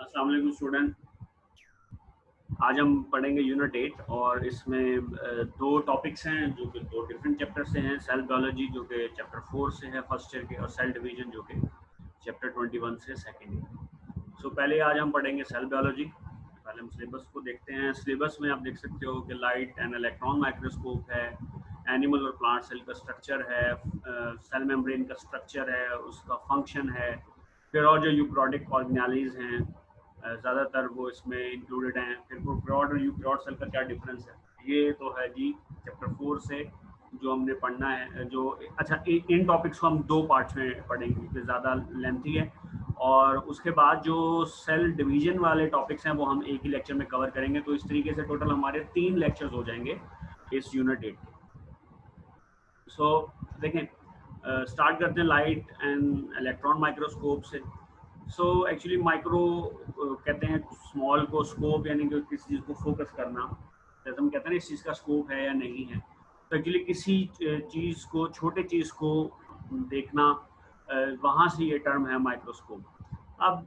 अस्सलाम वालेकुम स्टूडेंट। आज हम पढ़ेंगे यूनिट 8 और इसमें दो टॉपिक्स हैं जो कि दो डिफरेंट चैप्टर से हैं। सेल बायोलॉजी जो कि चैप्टर 4 से है फर्स्ट ईयर के, और सेल डिवीजन जो कि चैप्टर 21 से सेकेंड ईयर। सो पहले आज हम पढ़ेंगे सेल बायोलॉजी। पहले हम सिलेबस को देखते हैं। सिलेबस में आप देख सकते हो कि लाइट एंड इलेक्ट्रॉन माइक्रोस्कोप है, एनिमल और प्लांट सेल का स्ट्रक्चर है, सेल मेम्ब्रेन का स्ट्रक्चर है, उसका फंक्शन है, फिर और जो यूकैरियोटिक ऑर्गेनेलिज हैं ज़्यादातर वो इसमें इंक्लूडेड हैं। फिर प्रोकैरियोट और यूकैरियोट सेल का क्या डिफरेंस है, ये तो है जी चैप्टर 4 से जो हमने पढ़ना है। जो अच्छा, इन टॉपिक्स को हम दो पार्ट्स में पढ़ेंगे क्योंकि ज़्यादा लेंथी है, और उसके बाद जो सेल डिवीजन वाले टॉपिक्स हैं वो हम एक ही लेक्चर में कवर करेंगे। तो इस तरीके से टोटल हमारे 3 लेक्चर्स हो जाएंगे इस यूनिट 8 के। सो देखें, स्टार्ट करते हैं लाइट एंड इलेक्ट्रॉन माइक्रोस्कोप से। सो एक्चुअली माइक्रो कहते हैं स्मॉल को, स्कोप यानी कि किसी चीज़ को फोकस करना। जैसे हम कहते हैं ना इस चीज़ का स्कोप है या नहीं है, तो एक्चुअली किसी चीज़ को, छोटे चीज़ को देखना, वहाँ से ये टर्म है माइक्रोस्कोप। अब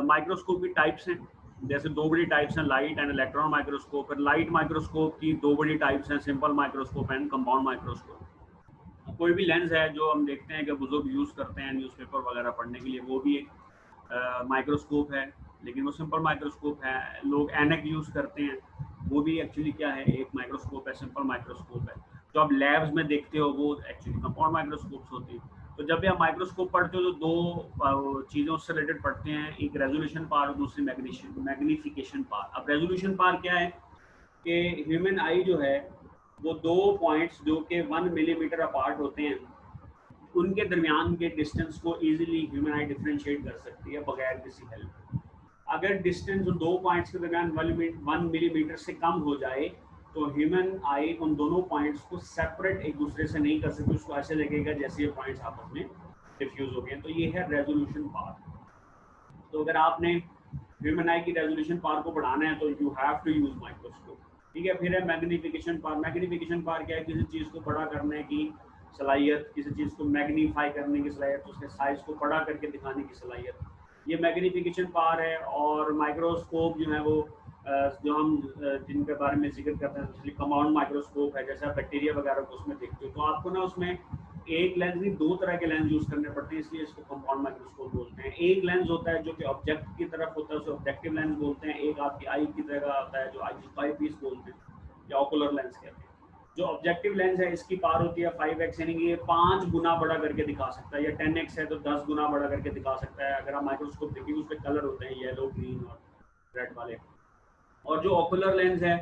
माइक्रोस्कोप की टाइप्स हैं, जैसे दो बड़ी टाइप्स हैं, light and electron microscope. Light microscope की दो बड़ी टाइप्स हैं, simple microscope and compound microscope. कोई भी लेंस है जो हम देखते हैं कि बुजुर्ग यूज़ करते हैं न्यूज़पेपर वगैरह पढ़ने के लिए, वो भी एक माइक्रोस्कोप है, लेकिन वो सिंपल माइक्रोस्कोप है। लोग एनक यूज़ करते हैं, वो भी एक्चुअली क्या है, एक माइक्रोस्कोप है, सिंपल माइक्रोस्कोप है। जो आप लैब्स में देखते हो वो एक्चुअली कंपाउंड माइक्रोस्कोप्स होती है। तो जब भी आप माइक्रोस्कोप पढ़ते हो तो दो चीज़ों से रिलेटेड पढ़ते हैं, एक रेजोल्यूशन पार और दूसरी मैग्नीफिकेशन पार। अब रेजोल्यूशन पार क्या है कि ह्यूमन आई जो है वो दो पॉइंट्स जो कि 1 मिलीमीटर अपार्ट होते हैं, उनके दरमियान के डिस्टेंस को इजीली ह्यूमन आई डिफरेंशिएट कर सकती है बगैर किसी हेल्प। अगर डिस्टेंस दो पॉइंट्स के दरमियान 1 मिलीमीटर से कम हो जाए तो ह्यूमन आई उन दोनों पॉइंट्स को सेपरेट एक दूसरे से नहीं कर सकती, उसको ऐसे लगेगा जैसे ये पॉइंट्स आपस में डिफ्यूज हो गए। तो ये है रेजोल्यूशन पावर। तो अगर आपने ह्यूमन आई की रेजोल्यूशन पावर को बढ़ाना है तो you have to use microscope. ठीक है। फिर है मैग्नीफिकेशन पावर। मैग्नीफिकेशन पावर क्या है, किसी चीज़ को बड़ा करने की सलाहियत, किसी चीज़ को मैग्नीफाई करने की सलाहियत, उसके साइज को बड़ा करके दिखाने की सलाहियत, ये मैग्नीफिकेशन पावर है। और माइक्रोस्कोप जो है वो जो हम जिनके बारे में जिक्र करते हैं, इसलिए कंपाउंड माइक्रोस्कोप है। जैसे आप बैक्टीरिया वगैरह को उसमें देखते हो तो आपको ना उसमें एक लेंस नहीं, दो तरह के लेंस यूज करने पड़ते हैं, इसलिए इसको कंपाउंड माइक्रोस्कोप बोलते हैं। एक लेंस होता है जो कि ऑब्जेक्ट की तरफ होता है, उसे ऑब्जेक्टिव लेंस बोलते हैं। एक आपकी आई की तरह होता है जो आई पीस बोलते हैं या ओकुलर लेंस कहते हैं। जो ऑब्जेक्टिव लेंस है इसकी पावर होती है 5x, यानी कि ये 5 गुना बड़ा करके दिखा सकता है, या 10x है तो 10 गुना बड़ा करके दिखा सकता है। अगर आप माइक्रोस्कोप देखिए उसके कलर होते हैं येलो, ग्रीन और रेड वाले। और जो ओकुलर लेंस है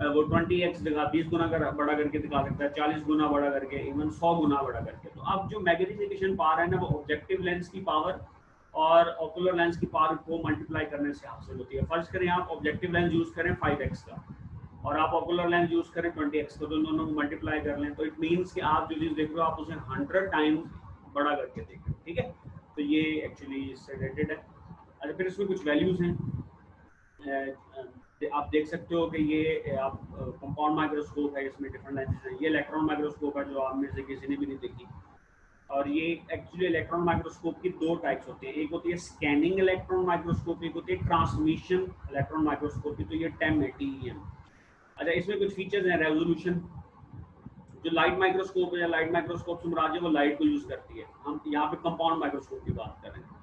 वो 20x दिखा, 20 गुना बड़ा करके दिखा सकता है, 40 गुना बड़ा करके, इवन 100 गुना बड़ा करके। तो अब जो मैग्नीफिकेशन पावर है ना, वो ऑब्जेक्टिव लेंस की पावर और ओकुलर लेंस की पावर को मल्टीप्लाई करने से हासिल होती है। फर्ज करें आप ऑब्जेक्टिव लेंस यूज करें 5x का और आप ओकुलर लेंस यूज करें 20x का, तो दोनों को मल्टीप्लाई कर लें तो इट मीन्स कि आप जो चीज़ देख रहे हो आप उसे 100 टाइम्स बड़ा करके देख रहे हो। ठीक है। तो ये एक्चुअली इससे रिलेटेड है। अच्छा, फिर इसमें कुछ वैल्यूज हैं। आप देख सकते हो कि ये आप कंपाउंड माइक्रोस्कोप है, इसमें डिफरेंट लेंसेज हैं। ये इलेक्ट्रॉन माइक्रोस्कोप है जो आप में से किसी ने भी नहीं देखी। और ये एक्चुअली इलेक्ट्रॉन माइक्रोस्कोप की दो टाइप्स होती है, एक होती है स्कैनिंग इलेक्ट्रॉन माइक्रोस्कोप, एक होती है ट्रांसमिशन इलेक्ट्रॉन माइक्रोस्कोपी। तो ये 1080 है। अच्छा, इसमें कुछ फीचर्स हैं। रेजोल्यूशन, जो लाइट माइक्रोस्कोप है या लाइट माइक्रोस्कोप से मुराद है वो लाइट को यूज करती है। हम यहाँ पे कंपाउंड माइक्रोस्कोप की बात कर रहे हैं।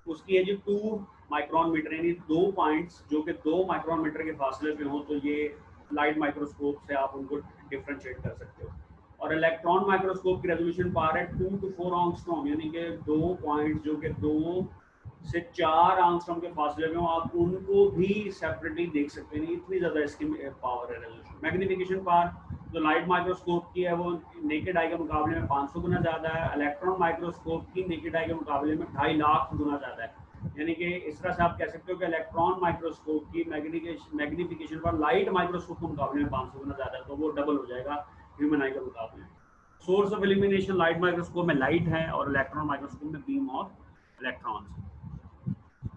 उसकी है जी 2 माइक्रोन मीटर, यानी 2 पॉइंट्स जो कि 2 माइक्रोन मीटर के फासले पे हों, तो ये लाइट माइक्रोस्कोप से आप उनको डिफरेंशिएट कर सकते हो। और इलेक्ट्रॉन माइक्रोस्कोप की रेजोल्यूशन पावर है 2 to 4 एंगस्ट्रॉम, यानी कि 2 पॉइंट्स जो कि 2 से 4 एंगस्ट्रॉम के फासले में हो, आप उनको भी सेपरेटली देख सकते हैं। इतनी ज़्यादा इसकी पावर है रेजोल्यूशन। मैग्नीफिकेशन पावर जो लाइट माइक्रोस्कोप की है वो नेकेड आई के मुकाबले में 500 गुना ज़्यादा है। इलेक्ट्रॉन माइक्रोस्कोप की नेकेड आई के मुकाबले में 2.5 लाख गुना ज़्यादा है। यानी कि इस तरह से आप कह सकते हो कि इलेक्ट्रॉन माइक्रोस्कोप की मैग्नीफिकेशन पर लाइट माइक्रोस्कोप के मुकाबले में 500 गुना ज़्यादा है, तो वो डबल हो जाएगा ह्यूमन आई के मुकाबले। Source of illumination light microscope में लाइट है और इलेक्ट्रॉन माइक्रोस्कोप में बीम ऑफ इलेक्ट्रॉन्स।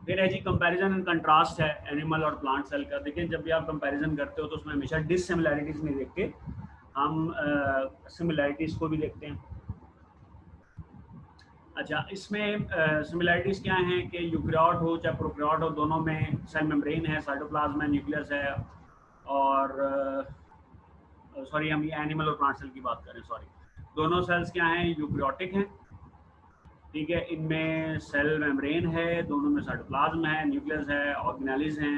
फिर है जी कंपैरिजन एंड कंट्रास्ट है एनिमल और प्लांट सेल का। देखिए, जब भी आप कंपैरिजन करते हो तो उसमें हमेशा डिससिमिलैरिटीज नहीं देख के हम सिमिलैरिटीज को भी देखते हैं। अच्छा, इसमें सिमिलैरिटीज़ क्या हैं कि यूकैरियोट हो चाहे प्रोकैरियोट हो, दोनों में सेल मेम्ब्रेन है, साइटोप्लाज्म है, न्यूक्लियस है, और सॉरी हम ये एनिमल और प्लांट सेल की बात करें, सॉरी, दोनों सेल्स क्या हैं, यूकैरियोटिक हैं, ठीक है। इनमें सेल मेम्ब्रेन है, दोनों में साइटोप्लाज्म है, न्यूक्लियस है, ऑर्गेनेल्स हैं,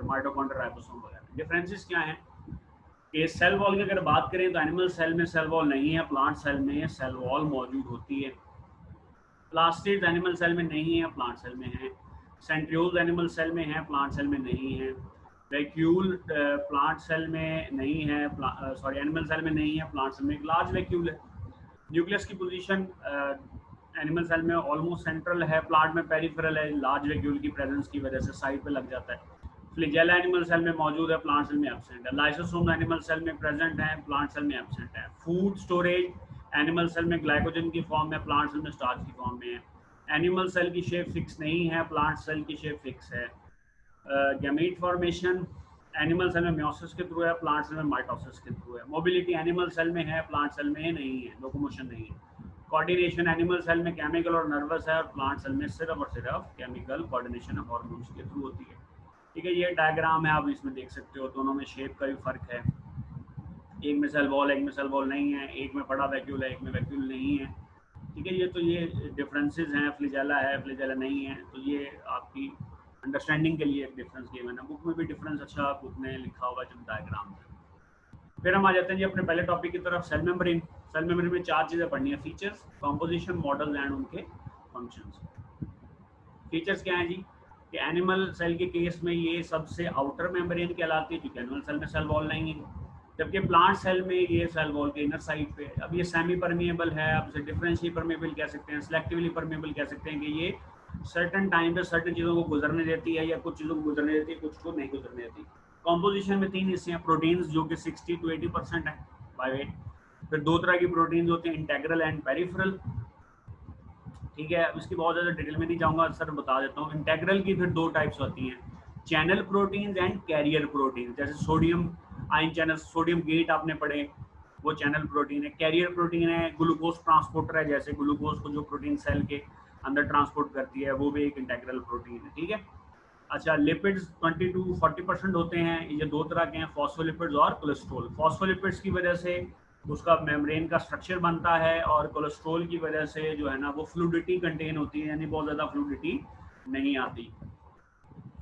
माइटोकॉन्ड्रिया, राइबोसोम वगैरह। डिफरेंसेस क्या हैं कि सेल वॉल की अगर बात करें तो एनिमल सेल में सेल वॉल नहीं है, प्लांट सेल में सेल वॉल मौजूद होती है। प्लास्टिड एनिमल सेल में नहीं है, प्लांट सेल में है। सेंट्रियोल्स एनिमल सेल में है, प्लांट सेल में नहीं है। वैक्यूल प्लांट सेल में नहीं है, सॉरी एनिमल सेल में नहीं है, प्लांट सेल में एक लार्ज वैक्यूल है। न्यूक्लियस की पोजीशन एनिमल सेल में ऑलमोस्ट सेंट्रल है, प्लांट में पेरिफेरल है, लार्ज वैक्यूल की प्रेजेंस की वजह से साइड पे लग जाता है। फ्लैजेला एनिमल सेल में मौजूद है, प्लांट सेल में एब्सेंट है। लाइसोसोम एनिमल सेल में प्रेजेंट है, प्लांट सेल में एब्सेंट है। फूड स्टोरेज एनिमल सेल में ग्लाइकोजन की फॉर्म में, प्लांट सेल में स्टार्च की फॉर्म में है। एनिमल सेल की शेप फिक्स नहीं है, प्लांट सेल की शेप फिक्स है। गैमीट फॉर्मेशन एनिमल सेल में मियोसिस के थ्रू है, प्लांट सेल में माइटोसिस के थ्रू है। मोबिलिटी एनिमल सेल में है, प्लांट सेल में नहीं है, लोकोमोशन नहीं है। कोऑर्डिनेशन एनिमल सेल में केमिकल और नर्वस है, और प्लांट सेल में सिर्फ और सिर्फ केमिकल कोऑर्डिनेशन हार्मोन्स के थ्रू होती है, ठीक है। ये डायग्राम है, आप इसमें देख सकते हो, दोनों में शेप का भी फर्क है। एक में सेल वॉल, एक में सेल वॉल नहीं है, एक में बड़ा वैक्यूल है, एक में वैक्यूल नहीं है, ठीक है। ये तो ये डिफरेंसेस हैं, फ्लैजेला है, फ्लैजेला नहीं है, तो ये आपकी अंडरस्टैंडिंग के लिए एक डिफरेंस किए मैंने। बुक में भी डिफरेंस अच्छा बुक में लिखा हुआ जो डायग्राम में। फिर हम आ जाते हैं जी अपने पहले टॉपिक की तरफ, सेल मेम्ब्रेन। सेल मेम्ब्रेन में 4 चीज़ें पढ़नी है, फीचर्स, कॉम्पोजिशन, मॉडल एंड उनके फंक्शंस। फीचर्स क्या हैं जी, कि एनिमल सेल के केस में ये सबसे आउटर मेम्ब्रेन कहलाती है, क्योंकि एनिमल सेल में सेल वॉल नहीं है। जबकि प्लांट सेल में ये सेल वॉल के इनर साइड पे, अब ये सेमी परमिएबल है, आप इसे डिफरेंशियली परमिएबल कह सकते हैं, सिलेक्टिवली परमिएबल कह सकते हैं, कि ये सर्टन टाइम पे सर्टन चीज़ों को गुजरने देती है, या कुछ चीज़ों को गुजरने देती है, कुछ को नहीं गुजरने देती। कॉम्पोजिशन में 3 हिस्से हैं, प्रोटीन्स जो कि 60 to 80% है बाय वेट। फिर 2 तरह की प्रोटीन्स होते हैं, इंटेग्रल एंड पेरिफेरल, ठीक है। अब इसकी बहुत ज़्यादा डिटेल में नहीं जाऊँगा, सर बता देता हूँ। इंटेग्रल की फिर 2 टाइप्स होती हैं, channel proteins and carrier protein. जैसे sodium ion channel, sodium gate आपने पढ़े, वो चैनल प्रोटीन है। कैरियर प्रोटीन है, ग्लूकोज ट्रांसपोर्टर है, जैसे ग्लूकोज को जो प्रोटीन सेल के अंदर ट्रांसपोर्ट करती है, वो भी एक इंटेग्रल प्रोटीन है, ठीक है। अच्छा, लिपिड्स 20 to 40% होते हैं, ये 2 तरह के हैं, फॉस्फोलिपिड्स और कोलेस्ट्रॉल। फॉस्फोलिपिड्स की वजह से उसका मेम्ब्रेन का स्ट्रक्चर बनता है, और कोलेस्ट्रॉल की वजह से जो है ना वो फ्लूडिटी कंटेन होती है, यानी बहुत ज़्यादा फ्लूडिटी नहीं आती।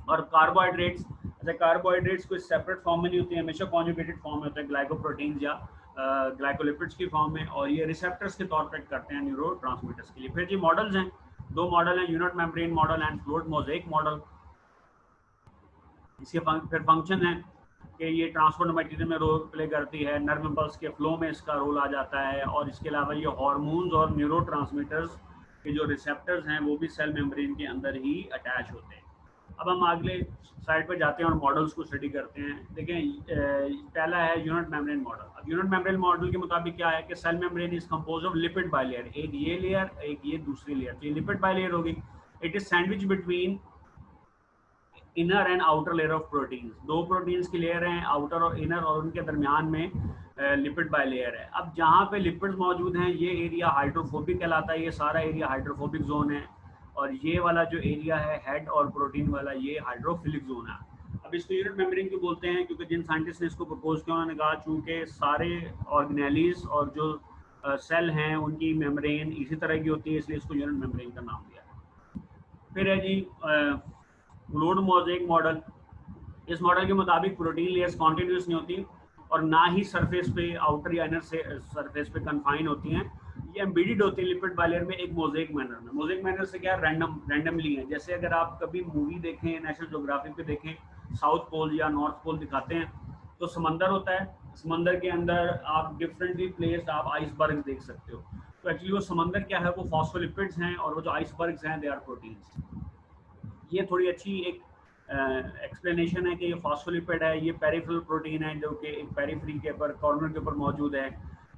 और कार्बोहाइड्रेट्स, अच्छा कार्बोहाइड्रेट्स कोई सेपरेट फॉर्म में नहीं होती है, हमेशा कॉन्जुगेटेड फॉर्म में होते हैं, ग्लाइकोप्रोटीन्स या ग्लाइकोलिपिड्स की फॉर्म में, और ये रिसेप्टर्स के तौर पर करते हैं न्यूरोट्रांसमीटर्स के लिए। फिर जी मॉडल्स हैं, 2 मॉडल हैं, unit membrane model and fluid mosaic model. इसके फिर फंक्शन है कि ये ट्रांसपोर्ट मटेरियल में रोल प्ले करती है, नर्व इम्पल्स के फ्लो में इसका रोल आ जाता है, और इसके अलावा ये हार्मोन्स और न्यूरोट्रांसमीटर्स के जो रिसेप्टर्स हैं वो भी सेल मेम्ब्रेन के अंदर ही अटैच होते हैं। अब हम अगले साइड पर जाते हैं और मॉडल्स को स्टडी करते हैं। देखें, पहला है यूनिट मेम्ब्रेन मॉडल। अब यूनिट मेम्ब्रेन मॉडल के मुताबिक क्या है कि cell membrane is compose of lipid bilayer, एक ये लेयर, एक ये दूसरी लेयर, तो ये लिपिड बाइलेयर होगी। It is sandwich between inner and outer layer of proteins, 2 proteins की लेयर हैं, आउटर और इनर, और उनके दरमियान में लिपिड बाय लेयर है। अब जहाँ पे लिपिड्स मौजूद हैं ये एरिया हाइड्रोफोबिक कहलाता है, ये सारा एरिया हाइड्रोफोबिक जोन है, और ये वाला जो एरिया है हेड और प्रोटीन वाला, ये हाइड्रोफिलिक जोन है। अब इसको यूनिट मेम्ब्रेन क्यों बोलते हैं, क्योंकि जिन साइंटिस्ट ने इसको प्रपोज किया उन्होंने कहा चूँकि सारे ऑर्गेनेलिज और जो सेल हैं उनकी मेम्ब्रेन इसी तरह की होती है, इसलिए इसको यूनिट मेम्ब्रेन का नाम दिया। फिर है जी फ्लूइड मोज़ेक मॉडल। इस मॉडल के मुताबिक प्रोटीन लेयर्स कॉन्टिन्यूस नहीं होती, और ना ही सरफेस पे आउटर या इनर से सरफेस पे कन्फाइन होती हैं, ये एम्बेडेड होती है लिपिड बाइलेयर में एक मोज़ेक मैनर में। मोज़ेक मैनर से क्या, रैंडमली है। जैसे अगर आप कभी मूवी देखें, नेशनल ज्योग्राफिक पे देखें, साउथ पोल या नॉर्थ पोल दिखाते हैं, तो समंदर होता है, समंदर के अंदर आप डिफरेंटली प्लेस्ड आप आइसबर्ग देख सकते हो। तो एक्चुअली वो समंदर क्या है, वो फॉस्फोलिपिड्स हैं, और वो जो आइसबर्ग्स हैं दे आर प्रोटीन्स। ये थोड़ी अच्छी एक एक्सप्लेनेशन है कि ये फॉस्फोलिपिड है, ये पेरिफेरल प्रोटीन है जो कि एक पेरिफेरी के ऊपर कॉर्नर के ऊपर मौजूद है।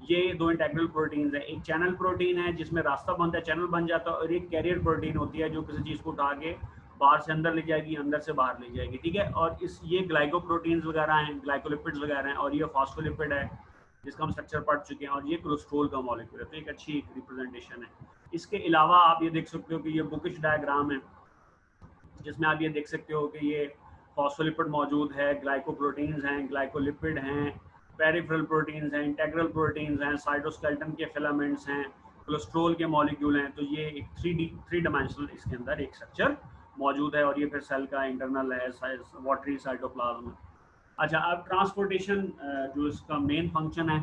ये 2 इंटेग्रल प्रोटीन्स है, एक चैनल प्रोटीन है जिसमें रास्ता बनता है, चैनल बन जाता है, और एक कैरियर प्रोटीन होती है जो किसी चीज़ को उठा के बाहर से अंदर ले जाएगी, अंदर से बाहर ले जाएगी, ठीक है। और इस ये ग्लाइकोप्रोटीन्स वगैरह हैं, ग्लाइकोलिपिड्स वगैरह हैं, और ये फॉस्फोलिपिड है, जिसका हम स्ट्रक्चर पढ़ चुके हैं, और ये कोलेस्ट्रॉल का मॉलिक्यूल है। तो एक अच्छी रिप्रेजेंटेशन है। इसके अलावा आप ये देख सकते हो कि ये बुकिश डायग्राम है, जिसमें आप ये देख सकते हो कि ये फॉस्फोलिपिड मौजूद है, ग्लाइकोप्रोटीन्स हैं, ग्लाइकोलिपिड हैं, पेरिफेरल प्रोटीन्स हैं, इंटेग्रल प्रोटीन्स हैं, साइटोस्केलेटन के फिलामेंट्स हैं, कोलेस्ट्रॉल के मॉलिक्यूल हैं। तो ये एक थ्री डायमेंशनल इसके अंदर एक स्ट्रक्चर मौजूद है, और ये फिर सेल का इंटरनल है, वाटरी साइटोप्लाज्म। अच्छा, अब ट्रांसपोर्टेशन जो इसका मेन फंक्शन है,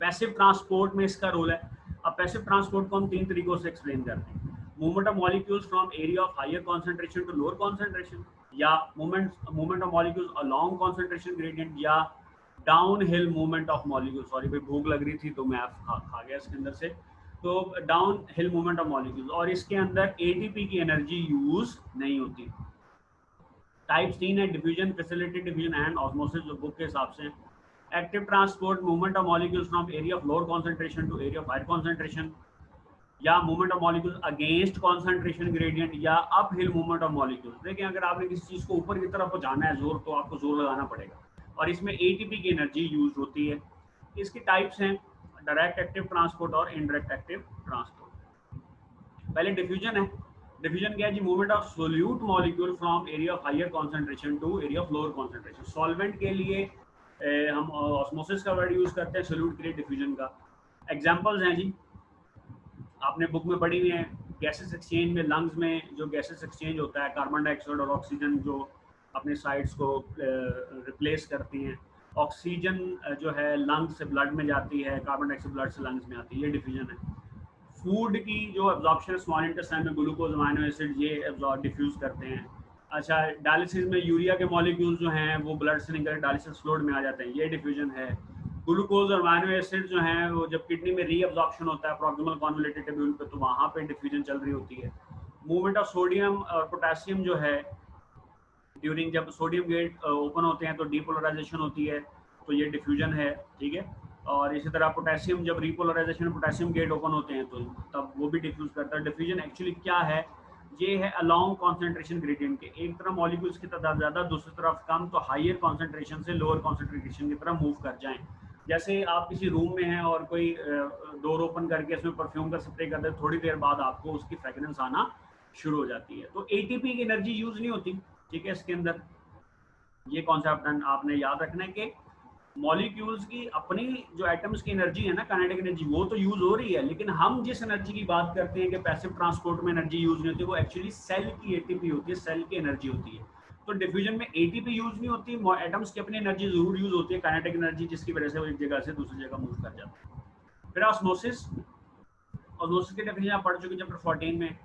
पैसिव ट्रांसपोर्ट में इसका रोल है। अब पैसिव ट्रांसपोर्ट को हम 3 तरीकों से एक्सप्लेन करते हैं। Movement of molecules from area of higher concentration to lower concentration, या movement of molecules along concentration gradient, या downhill movement of molecules. Sorry भाई, भूख लग रही थी तो मैं खा गया इसके अंदर से। तो down hill movement of molecules, और इसके अंदर एटीपी की एनर्जी यूज नहीं होती। टाइप्स 3 है, diffusion, facilitated diffusion and osmosis, जो बुक के हिसाब से। Active transport, movement of molecules from area of lower concentration to area of higher concentration, या movement of molecules against concentration gradient, या uphill movement of molecules. देखिए, अगर आपने किसी चीज को ऊपर की तरफ पहुंचाना है जोर, तो आपको जोर लगाना पड़ेगा, और इसमें एटीपी की एनर्जी यूज होती है। इसकी टाइप्स हैं डायरेक्ट एक्टिव ट्रांसपोर्ट और इनडायरेक्ट एक्टिव ट्रांसपोर्ट। पहले डिफ्यूजन है। डिफ्यूजन क्या है जी? Movement of solute molecule from area of higher concentration to area of lower concentration. Solvent के लिए हम ऑस्मोसिस का वर्ड यूज करते हैं, सोल्यूट के लिए डिफ्यूजन का। एग्जांपल्स हैं जी, आपने बुक में पढ़ी हुई है। गैसेस एक्सचेंज में, लंग्स में जो गैसेस एक्सचेंज होता है, कार्बन डाइऑक्साइड और ऑक्सीजन जो अपने साइड्स को रिप्लेस करती हैं। ऑक्सीजन जो है लंग्स से ब्लड में जाती है, कार्बन डाइऑक्साइड ब्लड से लंग्स में आती है, ये डिफ्यूजन है। फूड की जो एब्जॉर्प्शन स्मॉल इंटेस्टाइन में ग्लूकोज, अमाइनो एसिड, ये डिफ्यूज करते हैं। अच्छा, डायलिसिस में यूरिया के मॉलिक्यूल्स जो हैं वो ब्लड से निकल डायलिसिस फ्लूइड में आ जाते हैं, ये डिफ्यूजन है। ग्लूकोज और अमाइनो एसिड जो हैं वो जब किडनी में रीअब्जॉर्प्शन होता है प्रॉक्सिमल कॉन्वोल्यूटेड ट्यूब्यूल पे, तो वहाँ पे डिफ्यूजन चल रही होती है। मूवमेंट ऑफ सोडियम और पोटेशियम जो है, ड्यूरिंग जब सोडियम गेट ओपन होते हैं तो डीपोलराइजेशन होती है, तो ये डिफ्यूजन है, ठीक है। और इसी तरह पोटेशियम, जब रिपोलराइजेशन पोटेशियम गेट ओपन होते हैं तो तब वो भी डिफ्यूज करता है। डिफ्यूजन एक्चुअली क्या है? ये है अलोंग कॉन्सेंट्रेशन ग्रेडियंट के, एक तरफ मॉलिक्यूल्स की तादाद ज़्यादा, दूसरी तरफ कम, तो हायर कॉन्सेंट्रेशन से लोअर कॉन्सेंट्रेशन की तरफ मूव कर जाएं। जैसे आप किसी रूम में हैं और कोई डोर ओपन करके इसमें परफ्यूम का स्प्रे कर दे, थोड़ी देर बाद आपको उसकी फ्रेगरेंस आना शुरू हो जाती है। तो एटीपी की एनर्जी यूज नहीं होती, ठीक है। इसके अंदर ये कॉन्सेप्ट आपने याद रखना है कि मॉलिक्यूल्स की अपनी जो एटम्स की एनर्जी है ना, काइनेटिक एनर्जी, वो तो यूज हो रही है, लेकिन हम जिस एनर्जी की बात करते हैं कि पैसिव ट्रांसपोर्ट में एनर्जी यूज नहीं होती, वो एक्चुअली सेल की एटीपी होती है, सेल की एनर्जी होती है। तो डिफ्यूजन में एटीपी यूज नहीं होती, एटम्स की अपनी एनर्जी जरूर यूज होती है, काइनेटिक एनर्जी, जिसकी वजह से वो एक जगह से दूसरी जगह मूव कर जाता है। फिर ऑस्मोसिस, ऑस्मोसिस की डेफिनेशन आप पढ़ चुके चैप्टर 14 में।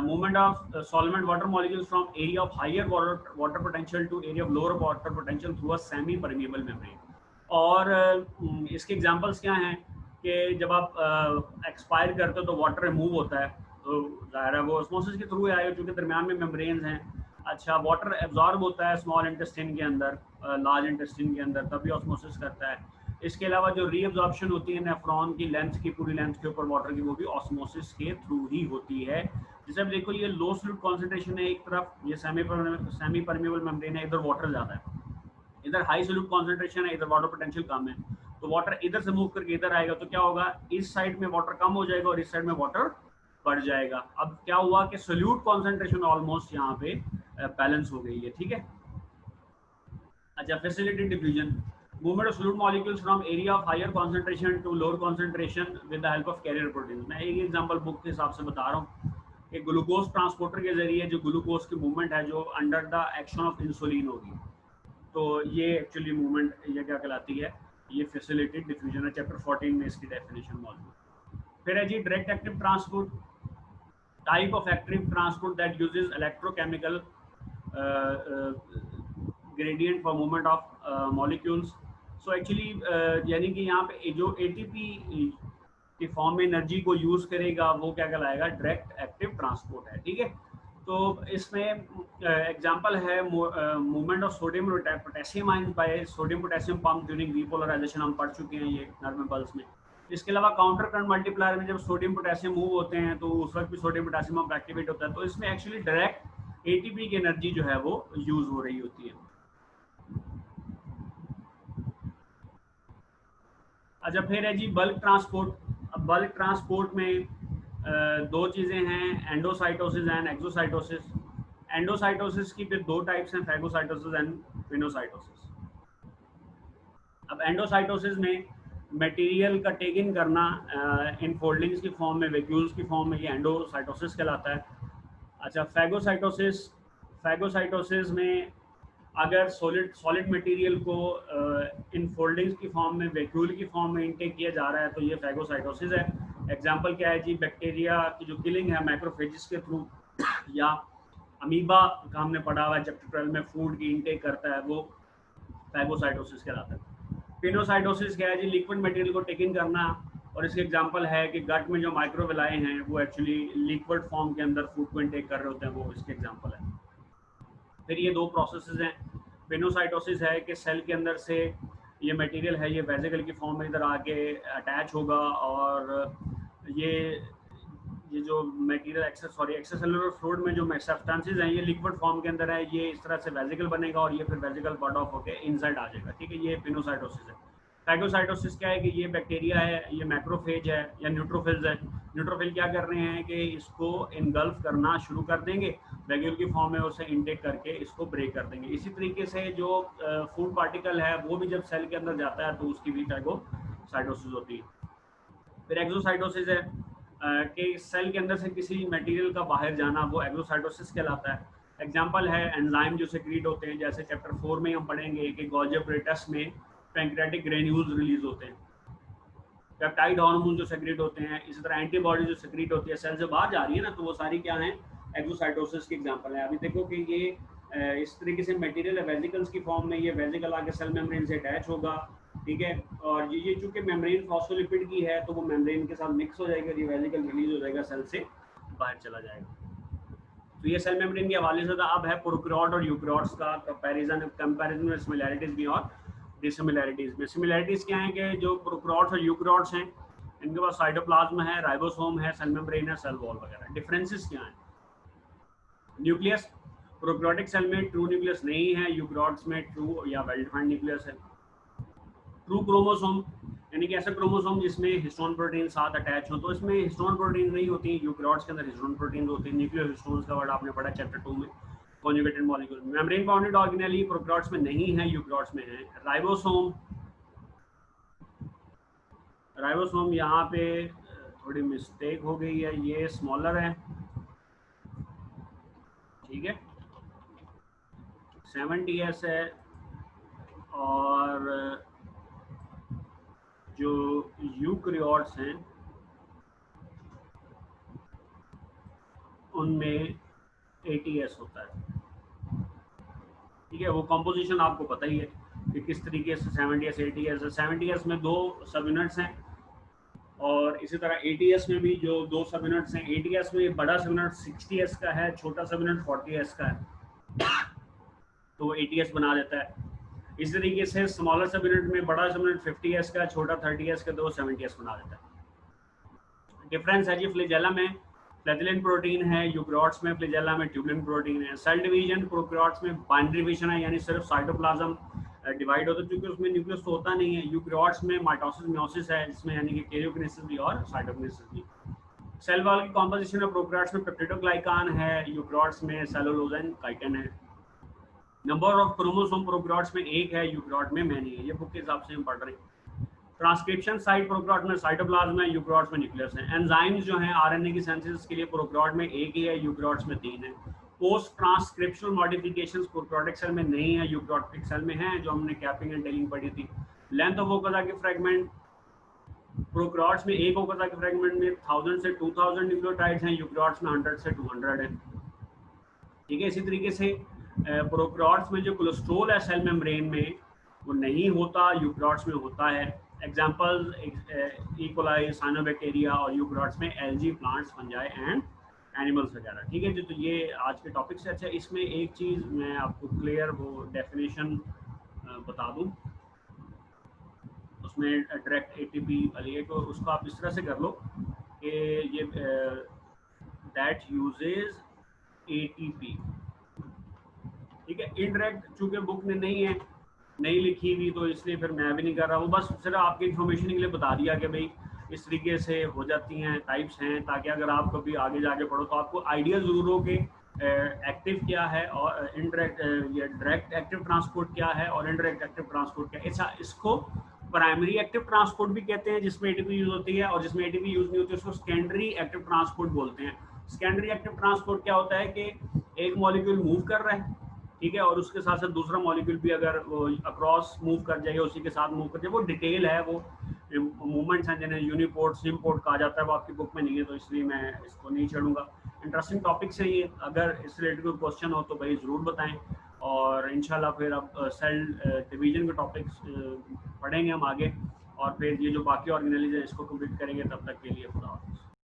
Movement of solvent water molecules from area of higher water potential to area of lower water potential through a semi permeable membrane. और इसके एग्जांपल्स क्या हैं कि जब आप एक्सपायर करते हो तो वाटर रिमूव होता है, तो ज़ाहिर है वो ऑस्मोसिस के थ्रू आए, क्योंकि दरमियान में मेम्ब्रेन्स हैं। अच्छा, वाटर एब्जॉर्ब होता है स्मॉल इंटेस्टाइन के अंदर, लार्ज इंटेस्टाइन के अंदर, तभी ऑस्मोसिस करता है। इसके अलावा जो रीअब्जॉर्प्शन होती है नेफ्रॉन की लेंथ की, पूरी लेंथ के ऊपर वाटर की, वो भी ऑस्मोसिस के थ्रू ही होती है। जैसे अब देखो, ये लो सॉल्यूट कॉन्सेंट्रेशन है एक तरफ, ये सेमी परमेबल मेम्ब्रेन है, इधर वाटर ज़्यादा है, इधर हाई सॉल्यूट कॉन्सेंट्रेशन है, इधर वाटर पोटेंशियल कम है, तो वाटर इधर से मूव करके इधर आएगा, तो क्या होगा? इस साइड में वाटर कम हो जाएगा और इस साइड में वाटर बढ़ जाएगा। अब क्या हुआ कि सॉल्यूट कॉन्सेंट्रेशन ऑलमोस्ट यहाँ पे बैलेंस हो गई है, ठीक है। अच्छा, facilitated diffusion, movement of solute molecules from area of higher concentration to lower concentration with the help of carrier protein. मैं एक एग्जांपल बुक के हिसाब से बता रहा हूँ कि ग्लूकोज ट्रांसपोर्टर के जरिए जो ग्लूकोज की मूवमेंट है, जो under the action of insulin होगी, तो ये एक्चुअली मूवमेंट ये क्या कहलाती है? ये फैसिलिटेटेड डिफ्यूजन है। चैप्टर 14 में इसकी डेफिनेशन मौजूद। फिर है जी direct active transport, type of active transport that uses electrochemical gradient for movement of molecules. So actually यानी कि यहाँ पे जो एटीपी की फॉर्म में एनर्जी को यूज करेगा, वो क्या कहलाएगा? डायरेक्ट एक्टिव ट्रांसपोर्ट है, ठीक है। तो इसमें एग्जांपल है movement of sodium potassium ion by sodium potassium pump during repolarisation, हम पढ़ चुके हैं ये नॉर्मल पल्स में। इसके अलावा काउंटर करंट मल्टीप्लायर में जब सोडियम पोटेशियम मूव होते हैं तो उस वक्त भी सोडियम पोटेशियम पंप एक्टिवेट होता है, तो इसमें एक्चुअली डायरेक्ट एटीपी की एनर्जी जो है वो यूज हो रही होती है। अच्छा फिर है जी बल्क ट्रांसपोर्ट। अब बल्क ट्रांसपोर्ट में दो चीज़ें हैं, एंडोसाइटोसिस एंड एक्सोसाइटोसिस। एंडोसाइटोसिस की फिर दो टाइप्स हैं, फैगोसाइटोसिस एंड पिनोसाइटोसिस। अब एंडोसाइटोसिस में मटेरियल का टेक इन करना इन फोल्डिंग्स की फॉर्म में, वैक्यूल्स की फॉर्म में, ये एंडोसाइटोसिस कहलाता है। अच्छा फैगोसाइटोसिस, फैगोसाइटोसिस में अगर सॉलिड सॉलिड मटेरियल को इन फोल्डिंग्स की फॉर्म में, वैक्यूल की फॉर्म में इनटेक किया जा रहा है तो ये फैगोसाइटोसिस है। एग्जांपल क्या है जी, बैक्टीरिया की जो किलिंग है मैक्रोफेजिस के थ्रू, या अमीबा का हमने पढ़ा हुआ है चैप्टर 12 में, फूड की इनटेक करता है, वो फैगोसाइटोसिस कहलाता है। पिनोसाइटोसिस क्या है जी, लिक्विड मटेरियल को टेक इन करना, और इसके एग्जांपल है कि गट में जो माइक्रोविलाई हैं वो एक्चुअली लिक्विड फॉर्म के अंदर फूड को इनटेक कर रहे होते हैं, वो इसके एग्जांपल है। फिर ये दो प्रोसेसेस हैं। पिनोसाइटोसिस है कि सेल के अंदर से ये मटेरियल है, ये वेजिकल की फॉर्म में इधर आके अटैच होगा, और ये जो मटेरियल एक्स्ट्रासेलुलर फ्लूइड में जो सब्सटेंसेस हैं ये लिक्विड फॉर्म के अंदर है, ये इस तरह से वेजिकल बनेगा और ये फिर वेजिकल बर्ड ऑफ होकर इनसाइड आ जाएगा। ठीक है, ये पिनोसाइटोसिस है। फैगोसाइटोसिस क्या है कि ये बैक्टीरिया है, ये मैक्रोफेज है या न्यूट्रोफिल्स है। न्यूट्रोफिल क्या कर रहे हैं कि इसको इनगल्फ करना शुरू कर देंगे, वैक्यूल की फॉर्म में उसे इनटेक करके इसको ब्रेक कर देंगे। इसी तरीके से जो फूड पार्टिकल है वो भी जब सेल के अंदर जाता है तो उसकी भी फैगोसाइटोसिस होती है। फिर एक्सोसाइटोसिस है कि सेल के अंदर से किसी मटेरियल का बाहर जाना, वो एक्सोसाइटोसिस कहलाता है। एग्जांपल है एंजाइम जो सेक्रीट होते हैं, जैसे चैप्टर 4 में हम पढ़ेंगे कि गोल्गी एपरेटस में पैंक्रियाटिक ग्रेन्यूल्स रिलीज होते हैं, पेप्टाइड हार्मोन जो सेक्रेट होते हैं, इसी तरह एंटीबॉडी जो सेक्रेट होती है सेल से बाहर जा रही है ना, तो वो सारी क्या है, एक्सोसाइटोसिस के एग्जांपल है। अभी देखो कि ये इस तरीके से मटेरियल है वेसिकल्स की फॉर्म में, ये वेसिकल आके सेल मेम्ब्रेन से अटैच होगा, ठीक है, और ये चूंकि मेम्ब्रेन फॉस्फोलिपिड की है तो वो मेम्ब्रेन के साथ मिक्स हो जाएगा, ये वेसिकल रिलीज हो जाएगा, सेल से बाहर चला जाएगा। तो ये सेल मेम्ब्रेन के हवाले से था। अब है प्रोकैरियोट और यूकैरियोट्स का कंपैरिजन में सिमिलैरिटीज भी और डिसिमिलैरिटीज में। सिमिलैरिटीज क्या है कि जो प्रोकैरियोट्स और यूकैरियोट्स हैं इनके पास साइटोप्लाज्म है, राइबोसोम है, सेल मेम्ब्रेन है, सेल वॉल वगैरह। डिफरेंसेस क्या हैं? न्यूक्लियस, प्रोकैरियोटिक सेल में ट्रू न्यूक्लियस नहीं है, यूकैरियोट्स में ट्रू या वेल डिफाइंड न्यूक्लियस है। ट्रू क्रोमोसोम यानी कि ऐसा क्रोमोसोम जिसमें हिस्टोन प्रोटीन साथ अटैच हो, तो इसमें हिस्टोन प्रोटीन नहीं होती, यूकैरियोट्स के अंदर हिस्टोन प्रोटीन होती है। न्यूक्लियो हिस्टोन्स का वर्ड आपने पढ़ा चैप्टर 2 में, conjugated molecule. Membrane bounded organelle prokaryotes में नहीं है, यूकैरियोट्स में है। राइबोसोम, राइबोसोम यहाँ पे थोड़ी मिस्टेक हो गई है, ये स्मॉलर है, ठीक है, 70s है, और जो यूकैरियोट्स हैं उनमें 80s होता है, ठीक है। वो कंपोजिशन आपको पता ही है कि किस तरीके से 70s 80s है। 70s में दो सब यूनिट्स हैं, और इसी तरह 80s में भी जो दो सब यूनिट्स हैं, 80s में बड़ा सब यूनिट 60s का है, छोटा सब यूनिट 40s का है, तो वो 80s बना देता है। इस तरीके से स्मॉलर सब यूनिट में बड़ा सब यूनिट 50s का, छोटा 30s का, तो 70s बना देता है। डिफरेंस है जी, फ्लैजेला में फ्लैजेलिन प्रोटीन है, यूकैरियोट्स में फ्लैजेला में ट्यूबुलिन प्रोटीन है। सेल डिवीजन प्रोकैरियोट्स में बाइनरी डिवीजन है, यानी सिर्फ साइटोप्लाज्म डिवाइड होता है, क्योंकि उसमें न्यूक्लियस तो होता नहीं है। यूकैरियोट्स में माइटोसिस मियोसिस है, जिसमें यानी कि कैरियोकिनेसिस भी और साइटोकिनेसिस भी। सेल वॉल की कॉम्पोजिशन में प्रोकैरियोट्स में पेप्टिडोग्लाइकान है, यूकैरियोट्स में सेलुलोज एंड काइटिन है। नंबर ऑफ क्रोमोसोम प्रोकैरियोट्स में एक है, यूकैरियोट में मैनी है, ये बुक के हिसाब से हम पढ़ रहे हैं। ट्रांसक्रिप्शन साइट प्रोकैरियोट में साइटोप्लाज्म है, यूकैरियोट्स में न्यूक्लियस है। एंजाइम्स जो हैं आरएनए की सिंथेसिस के लिए प्रोकैरियोट में एक ही है, यूकैरियोट्स में 3 है। Post transcriptional modifications prokaryotic cell में नहीं है, यूकैरियोटिक सेल में है, जो हमने कैपिंग एंड टेलिंग पढ़ी थी। Length of Okazaki fragment prokaryotes में एक ओकाजाकी फ्रेगमेंट में 1000 से 2000 न्यूक्लियोटाइड्स हैं, यूकैरियोट्स में 100 से 200 है, ठीक है। इसी तरीके से प्रोकैरियोट्स में जो कोलेस्ट्रॉल है सेल मेम्ब्रेन में वो नहीं होता, यूकैरियोट्स में होता है। एग्जांपल ई कोलाई, साइनोबैक्टीरिया, और यूकैरियोट्स में algae, plants, fungi and animals वगैरह, ठीक है जी। तो ये आज के टॉपिक से अच्छा, इसमें एक चीज़ मैं आपको क्लियर वो डेफिनेशन बता दूं, उसमें डायरेक्ट एटीपी वाली है, तो उसको आप इस तरह से कर लो कि ये दैट यूजेज एटीपी, ठीक है। इनडायरेक्ट चूंकि बुक में नहीं है नहीं लिखी हुई, तो इसलिए फिर मैं भी नहीं कर रहा हूँ। बस सिर्फ आपकी इन्फॉर्मेशन के लिए बता दिया कि भाई इस तरीके से हो जाती हैं, टाइप्स हैं, ताकि अगर आप कभी आगे जाके पढ़ो तो आपको आइडिया ज़रूर हो कि एक्टिव क्या है और इनडायरेक्ट, ये डायरेक्ट एक्टिव ट्रांसपोर्ट क्या है और इनडायरेक्ट एक्टिव ट्रांसपोर्ट क्या है। ऐसा इसको प्राइमरी एक्टिव ट्रांसपोर्ट भी कहते हैं जिसमें एटीपी यूज होती है, और जिसमें एटीपी यूज नहीं होती उसको सेकेंडरी एक्टिव ट्रांसपोर्ट बोलते हैं। सेकेंडरी एक्टिव ट्रांसपोर्ट क्या होता है कि एक मॉलिक्यूल मूव कर रहा है, ठीक है, और उसके साथ साथ दूसरा मॉलिक्यूल भी अगर अक्रॉस मूव कर जाए, उसी के साथ मूव कर जाए, वो डिटेल है, वो मूवमेंट्स हैं जिन्हें यूनिपोर्ट सिमपोर्ट कहा जाता है, वो आपकी बुक में नहीं है, तो इसलिए मैं इसको नहीं छोड़ूंगा। इंटरेस्टिंग टॉपिक्स हैं ये, अगर इस रिलेटेड कोई क्वेश्चन हो तो भाई ज़रूर बताएं, और इंशाल्लाह फिर अब सेल डिवीजन के टॉपिक्स पढ़ेंगे हम आगे, और फिर ये जो बाकी ऑर्गेनाइज है इसको कंप्लीट करेंगे। तब तक के लिए खुदा हाफ़िज़।